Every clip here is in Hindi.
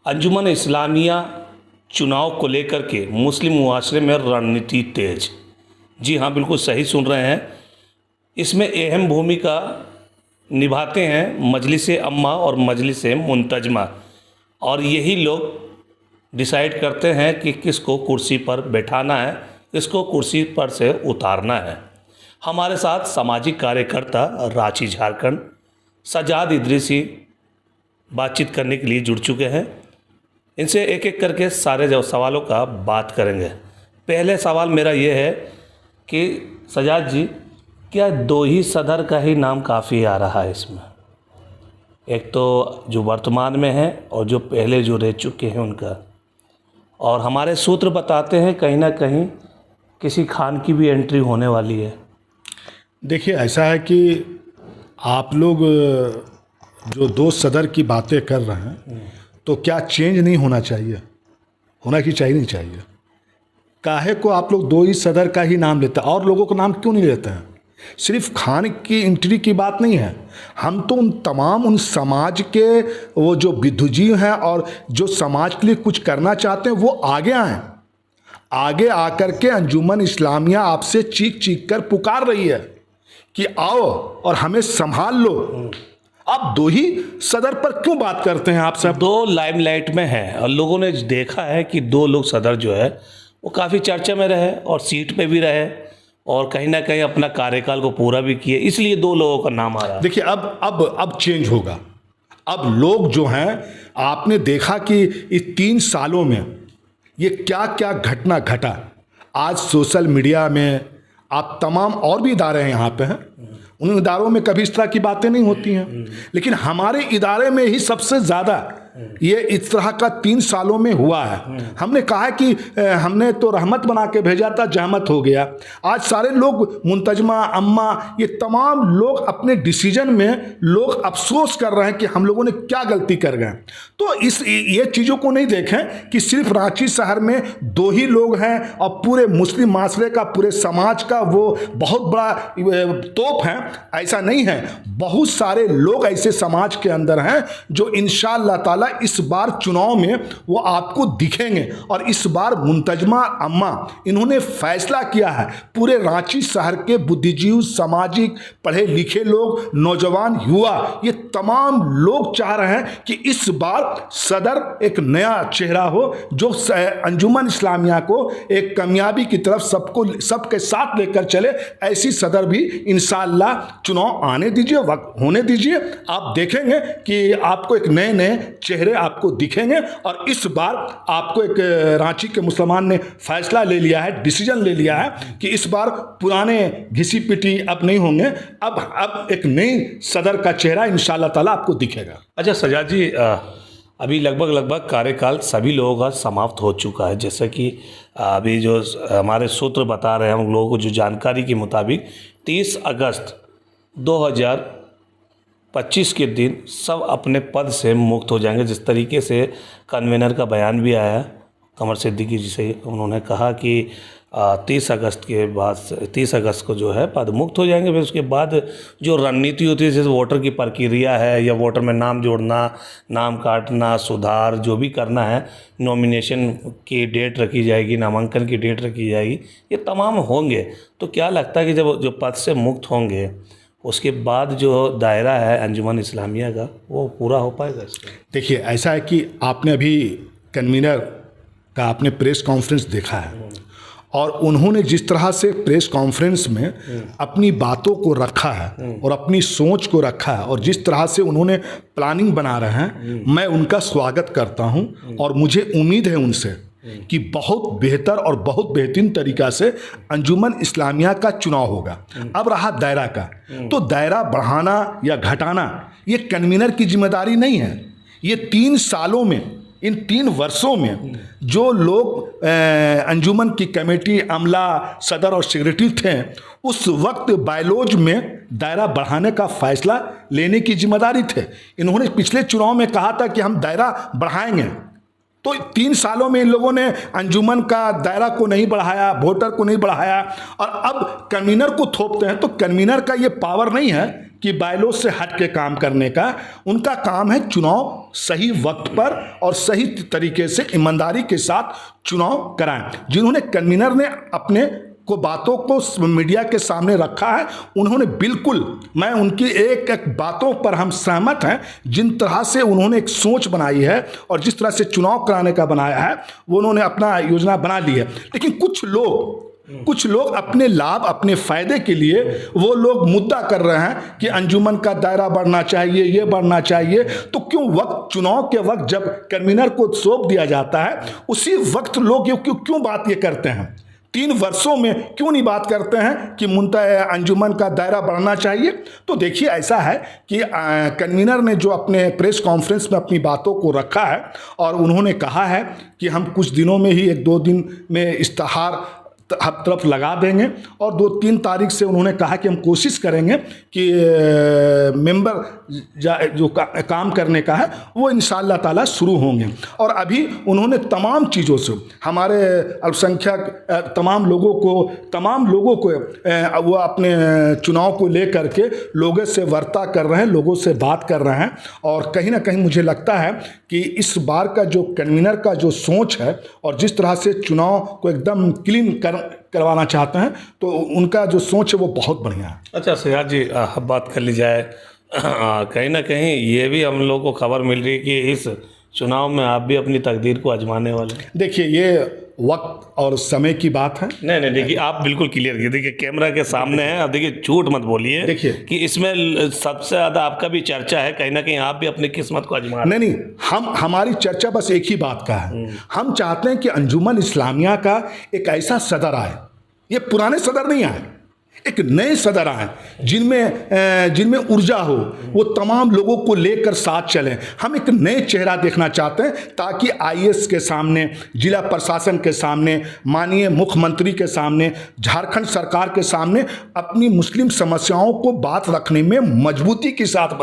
अंजुमन इस्लामिया चुनाव को लेकर के मुस्लिम मुआशरे में रणनीति तेज। जी हाँ, बिल्कुल सही सुन रहे हैं। इसमें अहम भूमिका निभाते हैं मजलिस अम्मा और मजलिस मुंतजमा, और यही लोग डिसाइड करते हैं कि किसको कुर्सी पर बैठाना है, किसको कुर्सी पर से उतारना है। हमारे साथ सामाजिक कार्यकर्ता रांची झारखंड सजाद इदरीसी बातचीत करने के लिए जुड़ चुके हैं। इनसे एक एक करके सारे जो सवालों का बात करेंगे। पहले सवाल मेरा ये है कि सजाद जी, क्या दो ही सदर का ही नाम काफ़ी आ रहा है इसमें? एक तो जो वर्तमान में है और जो पहले जो रह चुके हैं उनका, और हमारे सूत्र बताते हैं कहीं ना कहीं किसी खान की भी एंट्री होने वाली है। देखिए, ऐसा है कि आप लोग जो दो सदर की बातें कर रहे हैं, तो क्या चेंज नहीं होना चाहिए? होना कि चाहिए नहीं चाहिए? काहे को आप लोग दो ही सदर का ही नाम लेते हैं और लोगों का नाम क्यों नहीं लेते हैं? सिर्फ खान की एंट्री की बात नहीं है। हम तो उन समाज के वो जो विद्युजीव हैं और जो समाज के लिए कुछ करना चाहते हैं वो आगे आएँ। आगे आकर के अंजुमन इस्लामिया आपसे चीख चीख कर पुकार रही है कि आओ और हमें संभाल लो। आप दो ही सदर पर क्यों बात करते हैं? आप सब दो लाइमलाइट में हैं और लोगों ने देखा है कि दो लोग सदर जो है वो काफ़ी चर्चा में रहे और सीट पे भी रहे और कहीं ना कहीं अपना कार्यकाल को पूरा भी किए, इसलिए दो लोगों का नाम आ रहा है। देखिए, अब चेंज होगा। अब लोग जो हैं, आपने देखा कि इस 3 सालों में ये क्या क्या घटना घटा। आज सोशल मीडिया में आप तमाम और भी इदारे हैं यहाँ पे हैं, उन इदारों में कभी इस तरह की बातें नहीं होती हैं, लेकिन हमारे इदारे में ही सबसे ज़्यादा ये इस तरह का 3 सालों में हुआ है। हमने कहा कि हमने तो रहमत बना के भेजा था, जहमत हो गया। आज सारे लोग मुंतजमा, अम्मा, ये तमाम लोग अपने डिसीजन में लोग अफसोस कर रहे हैं कि हम लोगों ने क्या गलती कर गए। तो ये चीज़ों को नहीं देखें कि सिर्फ रांची शहर में दो ही लोग हैं और पूरे मुस्लिम माशरे का, पूरे समाज का वो बहुत बड़ा तोप है। ऐसा नहीं है। बहुत सारे लोग ऐसे समाज के अंदर हैं जो इंशाअल्लाह ताला इस बार चुनाव में वो आपको दिखेंगे। और इस बार मुंतजमा अम्मा इन्होंने फैसला किया है, पूरे रांची शहर के बुद्धिजीवी, सामाजिक, पढ़े लिखे लोग, नौजवान, युवा, ये तमाम लोग चाह रहे हैं कि इस बार सदर एक नया चेहरा हो जो अंजुमन इस्लामिया को एक कामयाबी की तरफ सबके साथ लेकर चले। ऐसी सदर भी इंशाअल्लाह चुनाव आने दीजिए, वक्त होने दीजिए, आप देखेंगे कि आपको एक नए नए चेहरे आपको दिखेंगे। और इस बार आपको एक रांची के मुसलमान ने फैसला ले लिया है, डिसीजन ले लिया है कि इस बार पुराने घिसी पिटी अब नहीं होंगे। अब एक नई सदर का चेहरा इंशाअल्लाह ताला आपको दिखेगा। अच्छा सजाद जी, अभी लगभग कार्यकाल सभी लोगों का समाप्त हो चुका है। जैसे कि अभी जो हमारे सूत्र बता रहे हैं, हम लोगों को जो जानकारी के मुताबिक 30 अगस्त 2025 के दिन सब अपने पद से मुक्त हो जाएंगे। जिस तरीके से कन्वेनर का बयान भी आया कमर सिद्दीकी जी से, उन्होंने कहा कि 30 अगस्त को जो है पद मुक्त हो जाएंगे। फिर उसके बाद जो रणनीति होती है, जैसे वोटर की प्रक्रिया है या वोटर में नाम जोड़ना, नाम काटना, सुधार जो भी करना है, नॉमिनेशन की डेट रखी जाएगी, नामांकन की डेट रखी जाएगी, ये तमाम होंगे। तो क्या लगता है कि जब जो पद से मुक्त होंगे उसके बाद जो दायरा है अंजुमन इस्लामिया का वो पूरा हो पाएगा इसका? देखिए, ऐसा है कि आपने अभी कन्वीनर का आपने प्रेस कॉन्फ्रेंस देखा है और उन्होंने जिस तरह से प्रेस कॉन्फ्रेंस में अपनी बातों को रखा है और अपनी सोच को रखा है और जिस तरह से उन्होंने प्लानिंग बना रहे हैं, मैं उनका स्वागत करता हूं। और मुझे उम्मीद है उनसे कि बहुत बेहतर और बहुत बेहतरीन तरीक़ा से अंजुमन इस्लामिया का चुनाव होगा। अब रहा दायरा का, तो दायरा बढ़ाना या घटाना ये कन्वीनर की जिम्मेदारी नहीं है। ये 3 सालों में, इन 3 वर्षों में जो लोग अंजुमन की कमेटी, अमला, सदर और सेक्रेटरी थे, उस वक्त बायलॉज में दायरा बढ़ाने का फैसला लेने की जिम्मेदारी थे। इन्होंने पिछले चुनाव में कहा था कि हम दायरा बढ़ाएंगे, तो 3 सालों में इन लोगों ने अंजुमन का दायरा को नहीं बढ़ाया, वोटर को नहीं बढ़ाया और अब कन्वीनर को थोपते हैं। तो कन्वीनर का ये पावर नहीं है कि बायलॉ से हट के काम करने का। उनका काम है चुनाव सही वक्त पर और सही तरीके से ईमानदारी के साथ चुनाव कराएं। जिन्होंने कन्वीनर ने अपने को बातों को मीडिया के सामने रखा है, उन्होंने बिल्कुल, मैं उनकी एक एक बातों पर हम सहमत हैं। जिन तरह से उन्होंने एक सोच बनाई है और जिस तरह से चुनाव कराने का बनाया है, वो उन्होंने अपना योजना बना ली है। लेकिन कुछ लोग अपने लाभ, अपने फायदे के लिए वो लोग मुद्दा कर रहे हैं कि अंजुमन का दायरा बढ़ना चाहिए, ये बढ़ना चाहिए। तो क्यों चुनाव के वक्त जब कन्वीनर को सौंप दिया जाता है, उसी वक्त लोग क्यों बात ये करते हैं? 3 वर्षों में क्यों नहीं बात करते हैं कि अंजुमन का दायरा बढ़ना चाहिए? तो देखिए, ऐसा है कि कन्वीनर ने जो अपने प्रेस कॉन्फ्रेंस में अपनी बातों को रखा है और उन्होंने कहा है कि हम कुछ दिनों में ही 1-2 दिन में इश्तहार हर तरफ लगा देंगे और 2-3 तारीख से उन्होंने कहा कि हम कोशिश करेंगे कि मेंबर जो काम करने का है वो इंशाअल्लाह ताला शुरू होंगे। और अभी उन्होंने तमाम चीज़ों से हमारे अल्पसंख्यक तमाम लोगों को वो अपने चुनाव को लेकर के लोगों से वार्ता कर रहे हैं, लोगों से बात कर रहे हैं। और कहीं ना कहीं मुझे लगता है कि इस बार का जो कन्वीनर का जो सोच है और जिस तरह से चुनाव को एकदम क्लीन करवाना चाहते हैं, तो उनका जो सोच है वो बहुत बढ़िया है। अच्छा सयाद जी, अब बात कर ली जाए, कहीं ना कहीं ये भी हम लोग को खबर मिल रही है कि इस चुनाव में आप भी अपनी तकदीर को आजमाने वाले हैं। देखिए, ये वक्त और समय की बात है। नहीं, देखिए आप बिल्कुल क्लियर कीजिए, देखिए कैमरा के सामने है। अब देखिए, झूठ मत बोलिए। देखिए कि इसमें सबसे ज़्यादा आपका भी चर्चा है, कहीं ना कहीं आप भी अपनी किस्मत को आजमा। नहीं, हमारी चर्चा बस एक ही बात का है। हम चाहते हैं कि अंजुमन इस्लामिया का एक ऐसा सदर आए, ये पुराने सदर नहीं आए, एक नए सदर आए जिनमें ऊर्जा हो, वो तमाम लोगों को लेकर साथ चलें। हम एक नए चेहरा देखना चाहते हैं ताकि आईएएस के सामने, जिला प्रशासन के सामने, माननीय मुख्यमंत्री के सामने, झारखंड सरकार के सामने अपनी मुस्लिम समस्याओं को बात रखने में मजबूती के साथ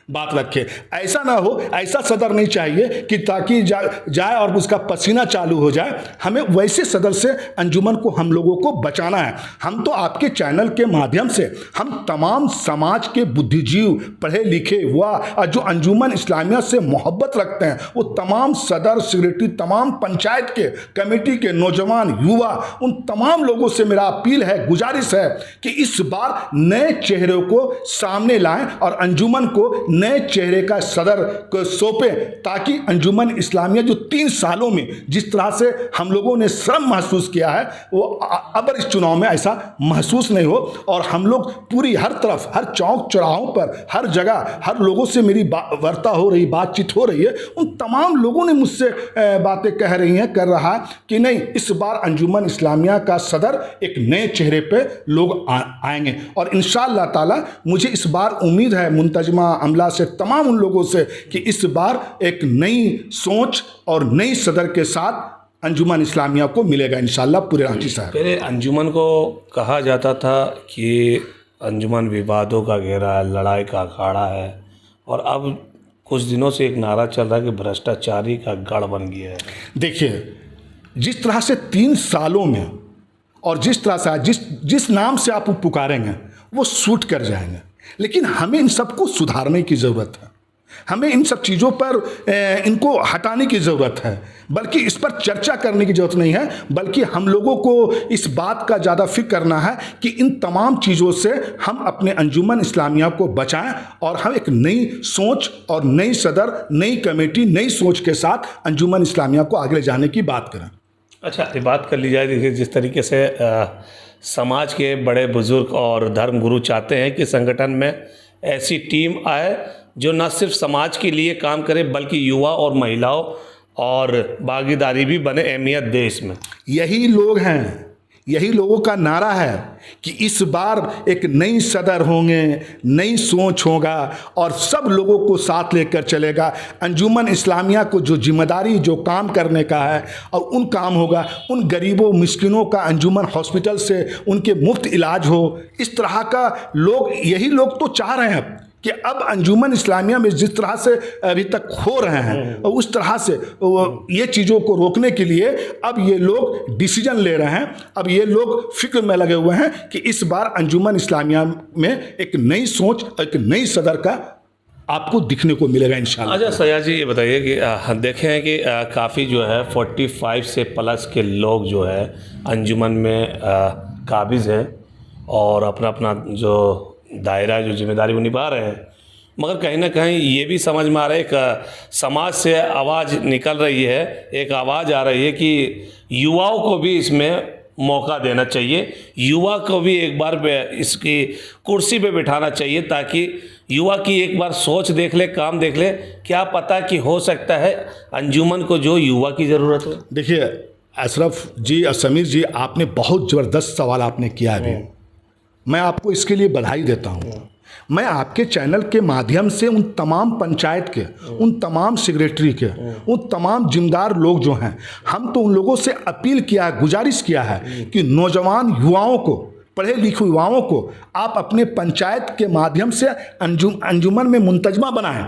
बात रखे। ऐसा ना हो, ऐसा सदर नहीं चाहिए कि ताकि जाए और उसका पसीना चालू हो जाए। हमें वैसे सदर से अंजुमन को हम लोगों को बचाना है। हम तो आपके चैनल के माध्यम से हम तमाम समाज के बुद्धिजीव, पढ़े लिखे हुआ और जो अंजुमन इस्लामिया से मोहब्बत रखते हैं, वो तमाम सदर, सेक्रेटरी, तमाम पंचायत के कमेटी के नौजवान, युवा, उन तमाम लोगों से मेरा अपील है, गुजारिश है कि इस बार नए चेहरे को सामने लाएं और अंजुमन को नए चेहरे का सदर को सौंपें, ताकि अंजुमन इस्लामिया जो 3 सालों में जिस तरह से हम लोगों ने श्रम महसूस किया है, वो अब इस चुनाव में ऐसा महसूस नहीं हो। और हम लोग पूरी हर तरफ, हर चौक चौराहों पर, हर जगह, हर लोगों से मेरी वार्ता हो रही, बातचीत हो रही है। उन तमाम लोगों ने मुझसे बातें कर रहा है कि नहीं, इस बार अंजुमन इस्लामिया का सदर एक नए चेहरे पे लोग आएंगे। और इंशाअल्लाह ताला मुझे इस बार उम्मीद है मुंतजमा अमला से, तमाम उन लोगों से, कि इस बार एक नई सोच और नई सदर के साथ अंजुमन इस्लामिया को मिलेगा इंशाअल्लाह पूरे रांची शहर। पहले अंजुमन को कहा जाता था कि अंजुमन विवादों का घेरा है, लड़ाई का अखाड़ा है, और अब कुछ दिनों से एक नारा चल रहा है कि भ्रष्टाचारी का गढ़ बन गया है। देखिए, जिस तरह से 3 सालों में और जिस तरह से जिस नाम से आप पुकारेंगे वो सूट कर जाएंगे, लेकिन हमें इन सबको सुधारने की ज़रूरत है। हमें इन सब चीज़ों पर इनको हटाने की ज़रूरत है, बल्कि इस पर चर्चा करने की ज़रूरत नहीं है, बल्कि हम लोगों को इस बात का ज़्यादा फिक्र करना है कि इन तमाम चीज़ों से हम अपने अंजुमन इस्लामिया को बचाएं और हम एक नई सोच और नई सदर, नई कमेटी, नई सोच के साथ अंजुमन इस्लामिया को आगे ले जाने की बात करें। अच्छा, ये बात कर ली जाए, देखिए जिस तरीके से समाज के बड़े बुजुर्ग और धर्मगुरु चाहते हैं कि संगठन में ऐसी टीम आए जो न सिर्फ समाज के लिए काम करे, बल्कि युवा और महिलाओं और भागीदारी भी बने, अहमियत दे इसमें। यही लोग हैं, यही लोगों का नारा है कि इस बार एक नई सदर होंगे, नई सोच होगा और सब लोगों को साथ लेकर चलेगा। अंजुमन इस्लामिया को जो जिम्मेदारी, जो काम करने का है, और उन काम होगा, उन गरीबों मिस्किनों का अंजुमन हॉस्पिटल से उनके मुफ्त इलाज हो, इस तरह का लोग, यही लोग तो चाह रहे हैं कि अब अंजुमन इस्लामिया में जिस तरह से अभी तक हो रहे हैं और उस तरह से ये चीज़ों को रोकने के लिए अब ये लोग डिसीजन ले रहे हैं। अब ये लोग फिक्र में लगे हुए हैं कि इस बार अंजुमन इस्लामिया में एक नई सोच, एक नई सदर का आपको दिखने को मिलेगा इंशाल्लाह। अच्छा सयाज जी, ये बताइए कि देखे हैं कि काफ़ी जो है 45 से प्लस के लोग जो है अंजुमन में काबिज हैं और अपना अपना जो दायरा, जो जिम्मेदारी वो निभा रहे हैं, मगर कहीं ना कहीं ये भी समझ में आ रहा है, एक समाज से आवाज़ निकल रही है, एक आवाज़ आ रही है कि युवाओं को भी इसमें मौका देना चाहिए, युवा को भी एक बार इसकी कुर्सी पे बिठाना चाहिए, ताकि युवा की एक बार सोच देख ले, काम देख ले, क्या पता कि हो सकता है अंजुमन को जो युवा की ज़रूरत हो। देखिए अशरफ जी और समीर जी, आपने बहुत ज़बरदस्त सवाल आपने किया अभी, मैं आपको इसके लिए बधाई देता हूँ। मैं आपके चैनल के माध्यम से उन तमाम पंचायत के, उन तमाम सेक्रेटरी के, उन तमाम जिम्मेदार लोग जो हैं, हम तो उन लोगों से अपील किया है, गुजारिश किया है कि नौजवान युवाओं को, पढ़े लिखे युवाओं को आप अपने पंचायत के माध्यम से अंजुमन में मुंतजमा बनाएं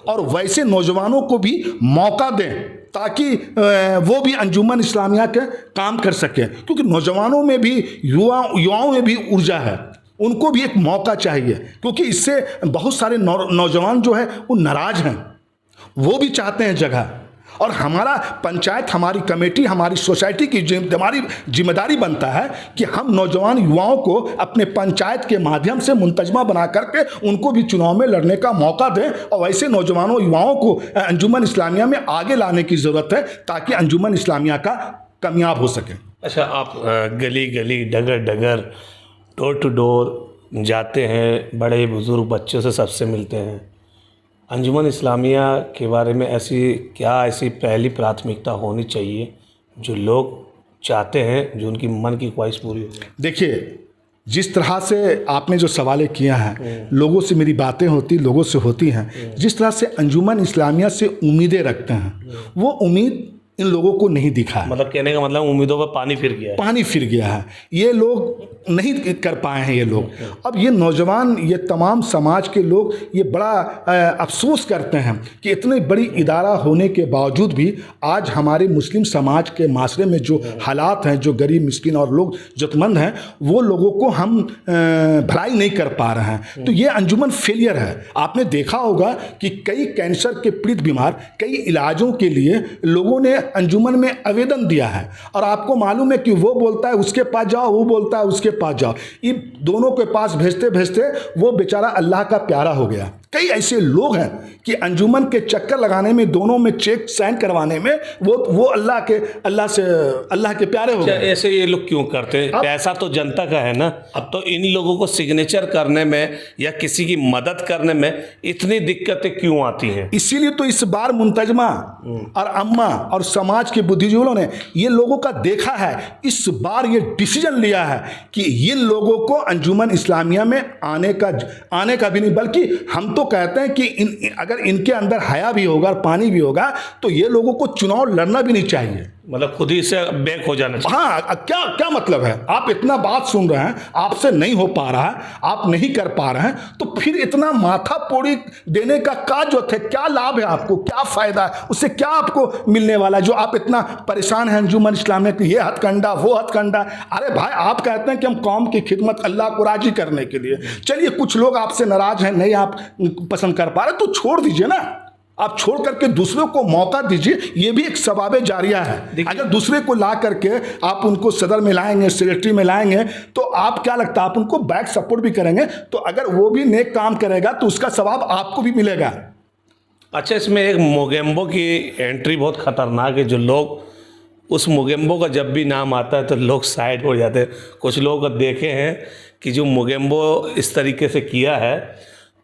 और वैसे नौजवानों को भी मौका दें ताकि वो भी अंजुमन इस्लामिया के काम कर सकें, क्योंकि नौजवानों में भी, युवाओं में भी ऊर्जा है, उनको भी एक मौका चाहिए, क्योंकि इससे बहुत सारे नौजवान जो है वो नाराज हैं, वो भी चाहते हैं जगह। और हमारा पंचायत, हमारी कमेटी, हमारी सोसाइटी की हमारी जिम्मेदारी बनता है कि हम नौजवान युवाओं को अपने पंचायत के माध्यम से मुंतजमा बना करके उनको भी चुनाव में लड़ने का मौका दें और वैसे नौजवानों युवाओं को अंजुमन इस्लामिया में आगे लाने की ज़रूरत है ताकि अंजुमन इस्लामिया का कामयाब हो सके। अच्छा, आप गली गली, डगर डगर, डोर टू डोर जाते हैं, बड़े बुज़ुर्ग बच्चों से सबसे मिलते हैं, अंजुमन इस्लामिया के बारे में ऐसी पहली प्राथमिकता होनी चाहिए जो लोग चाहते हैं, जो उनकी मन की ख्वाहिश पूरी हो? देखिए, जिस तरह से आपने जो सवाल किया है, लोगों से मेरी बातें होती, लोगों से होती हैं, जिस तरह से अंजुमन इस्लामिया से उम्मीदें रखते हैं, वो उम्मीद इन लोगों को नहीं दिखा है। मतलब कहने का मतलब उम्मीदों पर पानी फिर गया है। पानी फिर गया है, ये लोग नहीं कर पाए हैं ये लोग। अब ये नौजवान, ये तमाम समाज के लोग ये बड़ा अफसोस करते हैं कि इतनी बड़ी इदारा होने के बावजूद भी आज हमारे मुस्लिम समाज के माशरे में जो हालात हैं, जो गरीब मिस्किन और लोग ज़रूरतमंद हैं, वो लोगों को हम भलाई नहीं कर पा रहे हैं। तो ये अंजुमन फेलियर है। आपने देखा होगा कि कई कैंसर के पीड़ित बीमार कई इलाजों के लिए लोगों ने अंजुमन में आवेदन दिया है, और आपको मालूम है कि वो बोलता है उसके पास जाओ, वो बोलता है उसके पास जाओ, ये दोनों के पास भेजते भेजते वो बेचारा अल्लाह का प्यारा हो गया। कई ऐसे लोग हैं कि अंजुमन के चक्कर लगाने में, दोनों में चेक साइन करवाने में वो अल्लाह के प्यारे हो गए। ऐसे ये लोग क्यों करते हैं? पैसा तो जनता का है ना। अब तो इन लोगों को सिग्नेचर करने में या किसी की मदद करने में इतनी दिक्कतें क्यों आती हैं? इसीलिए तो इस बार मुंतजमा और अम्मा और समाज के बुद्धिजीवियों ने ये लोगों का देखा है, इस बार ये डिसीजन लिया है कि इन लोगों को अंजुमन इस्लामिया में आने का भी नहीं, बल्कि हम तो कहते हैं कि अगर इनके अंदर हया भी होगा और पानी भी होगा तो ये लोगों को चुनाव लड़ना भी नहीं चाहिए। मतलब खुद ही से बैक हो जाना चाहिए। हाँ, क्या मतलब है? आप इतना बात सुन रहे हैं, आपसे नहीं हो पा रहा है, आप नहीं कर पा रहे हैं, तो फिर इतना माथा पोड़ी देने का क्या जरूरत है? क्या लाभ है आपको? क्या फायदा है? उससे क्या आपको मिलने वाला है जो आप इतना परेशान हैं अंजुमन इस्लामिया की ये हथकंडा, वो हथकंडा? अरे भाई, आप कहते हैं कि हम कौम की खिदमत, अल्लाह को राजी करने के लिए, चलिए कुछ लोग आपसे नाराज हैं, नहीं आप पसंद कर पा रहे, तो छोड़ दीजिए ना, आप छोड़ करके दूसरों को मौका दीजिए। ये भी एक सवाबे जारिया है। अगर दूसरे को ला करके आप उनको सदर में लाएंगे, सेक्रेटरी में लाएंगे, तो आप क्या लगता है आप उनको बैक सपोर्ट भी करेंगे, तो अगर वो भी नेक काम करेगा तो उसका सवाब आपको भी मिलेगा। अच्छा, इसमें एक मोगेम्बो की एंट्री बहुत खतरनाक है, जो लोग उस मोगेम्बो का जब भी नाम आता है तो लोग साइड हो जाते हैं। कुछ लोग देखे हैं कि जो मोगेम्बो इस तरीके से किया है,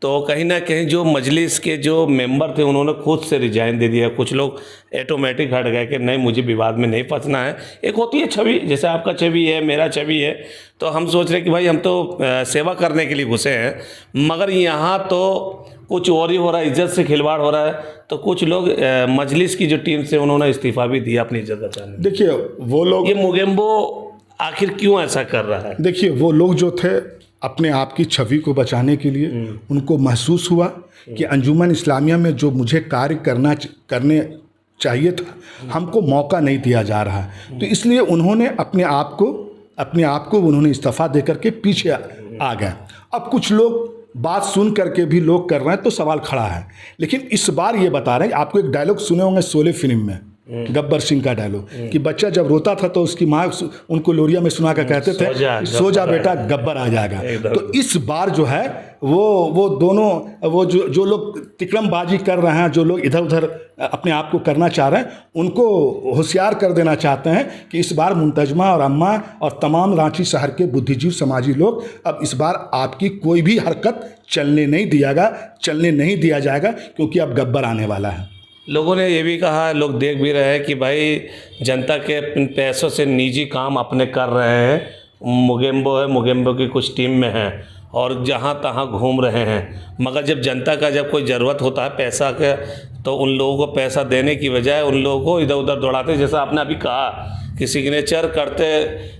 तो कहीं ना कहीं जो मजलिस के जो मेंबर थे उन्होंने खुद से रिजाइन दे दिया। कुछ लोग ऑटोमेटिक हट गए कि नहीं, मुझे विवाद में नहीं फंसना है। एक होती है छवि, जैसे आपका छवि है, मेरा छवि है, तो हम सोच रहे हैं कि भाई हम तो सेवा करने के लिए घुसे हैं, मगर यहाँ तो कुछ और ही हो रहा है, इज्जत से खिलवाड़ हो रहा है। तो कुछ लोग मजलिस की जो टीम से उन्होंने इस्तीफा भी दिया अपनी इज्जत बचाने। देखिए वो लोग, ये मोगेम्बो आखिर क्यों ऐसा कर रहा है? देखिए वो लोग जो थे अपने आप की छवि को बचाने के लिए उनको महसूस हुआ कि अंजुमन इस्लामिया में जो मुझे कार्य करने चाहिए था, हमको मौका नहीं दिया जा रहा। तो इसलिए उन्होंने अपने आप को उन्होंने इस्तीफा दे करके पीछे आ गए। अब कुछ लोग बात सुन करके भी लोग कर रहे हैं तो सवाल खड़ा है। लेकिन इस बार ये बता रहे हैं, आपको एक डायलॉग सुने होंगे शोले फिल्म में, गब्बर सिंह का डायलॉग, कि बच्चा जब रोता था तो उसकी माँ उनको लोरिया में सुना कर कहते थे, सो जा बेटा गब्बर आ जाएगा। तो इस बार जो है वो दोनों जो लोग तिकड़मबाजी कर रहे हैं, जो लोग इधर उधर अपने आप को करना चाह रहे हैं, उनको होशियार कर देना चाहते हैं कि इस बार मुंतजमा और अम्मा और तमाम रांची शहर के बुद्धिजीवी समाजी लोग, अब इस बार आपकी कोई भी हरकत चलने नहीं दिया जाएगा, क्योंकि अब गब्बर आने वाला है। लोगों ने ये भी कहा, लोग देख भी रहे हैं कि भाई जनता के पैसों से निजी काम अपने कर रहे हैं। मुगेम्बो की कुछ टीम में हैं और जहाँ तहाँ घूम रहे हैं, मगर जब जनता का जब कोई ज़रूरत होता है पैसा का, तो उन लोगों को पैसा देने की बजाय उन लोगों को इधर उधर दौड़ाते। जैसा आपने अभी कहा कि सिग्नेचर करते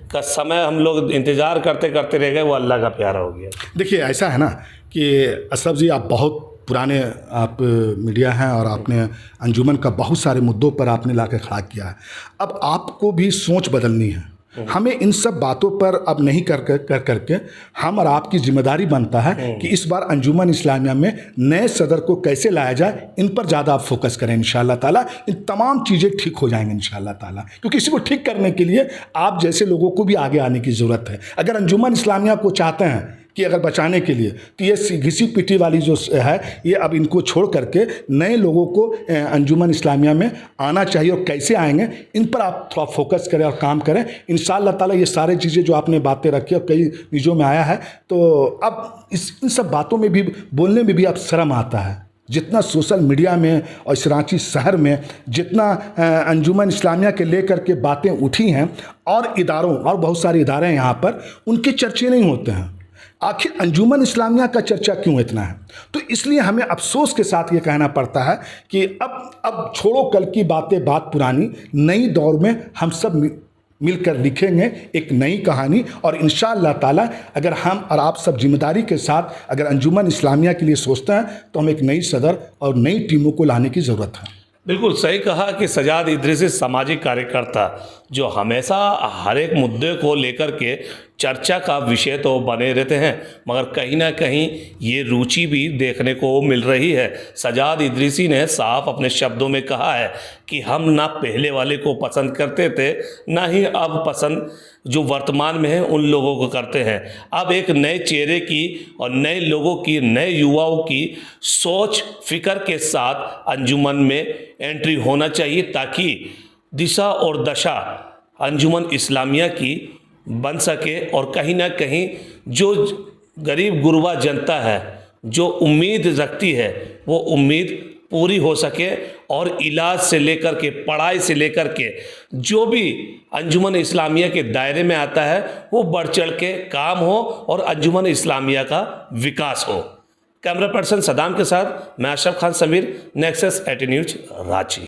का समय हम लोग इंतज़ार करते करते रह गए, वो अल्लाह का प्यारा हो गया। देखिए ऐसा है ना कि अशरफ जी, आप बहुत पुराने आप मीडिया हैं और आपने अंजुमन का बहुत सारे मुद्दों पर आपने लाकर खड़ा किया है। अब आपको भी सोच बदलनी है। हमें इन सब बातों पर अब नहीं कर करके हम और आपकी जिम्मेदारी बनता है कि इस बार अंजुमन इस्लामिया में नए सदर को कैसे लाया जाए, इन पर ज़्यादा आप फोकस करें। इंशाअल्लाह ताला इन तमाम चीज़ें ठीक हो जाएंगी इंशाअल्लाह ताला, क्योंकि इसी को ठीक करने के लिए आप जैसे लोगों को भी आगे आने की ज़रूरत है। अगर अंजुमन इस्लामिया को चाहते हैं कि अगर बचाने के लिए, तो ये घिसी पिटी वाली जो है, ये अब इनको छोड़ करके नए लोगों को अंजुमन इस्लामिया में आना चाहिए। और कैसे आएंगे, इन पर आप थोड़ा फोकस करें और काम करें। इंशाअल्लाह ताला ये सारी चीज़ें जो आपने बातें रखी और कई न्यूज़ों में आया है, तो अब इन सब बातों में भी बोलने में भी अब शर्म आता है। जितना सोशल मीडिया में और इस रांची शहर में जितना अंजुमन इस्लामिया के लेकर के बातें उठी हैं, और इदारों और बहुत सारे इदारे हैं यहाँ पर, उनके चर्चे नहीं होते हैं। आखिर अंजुमन इस्लामिया का चर्चा क्यों इतना है? तो इसलिए हमें अफसोस के साथ ये कहना पड़ता है कि अब छोड़ो कल की बातें, बात पुरानी, नई दौर में हम सब मिलकर लिखेंगे एक नई कहानी। और इंशाअल्लाह ताला अगर हम और आप सब जिम्मेदारी के साथ अगर अंजुमन इस्लामिया के लिए सोचते हैं, तो हम एक नई सदर और नई टीमों को लाने की ज़रूरत है। बिल्कुल सही कहा कि सजाद इद्रिसी सामाजिक कार्यकर्ता जो हमेशा हर एक मुद्दे को लेकर के चर्चा का विषय तो बने रहते हैं, मगर कहीं ना कहीं ये रुचि भी देखने को मिल रही है। सजाद इद्रिसी ने साफ अपने शब्दों में कहा है कि हम ना पहले वाले को पसंद करते थे, ना ही अब पसंद जो वर्तमान में है उन लोगों को करते हैं। अब एक नए चेहरे की और नए लोगों की, नए युवाओं की सोच फिक्र के साथ अंजुमन में एंट्री होना चाहिए, ताकि दिशा और दशा अंजुमन इस्लामिया की बन सके। और कहीं ना कहीं जो गरीब गुरबा जनता है, जो उम्मीद रखती है, वो उम्मीद पूरी हो सके। और इलाज से लेकर के, पढ़ाई से लेकर के, जो भी अंजुमन इस्लामिया के दायरे में आता है, वो बढ़ चढ़ के काम हो और अंजुमन इस्लामिया का विकास हो। कैमरा पर्सन सदाम के साथ मैं अशरफ खान समीर, नेक्सस 18 न्यूज़ रांची।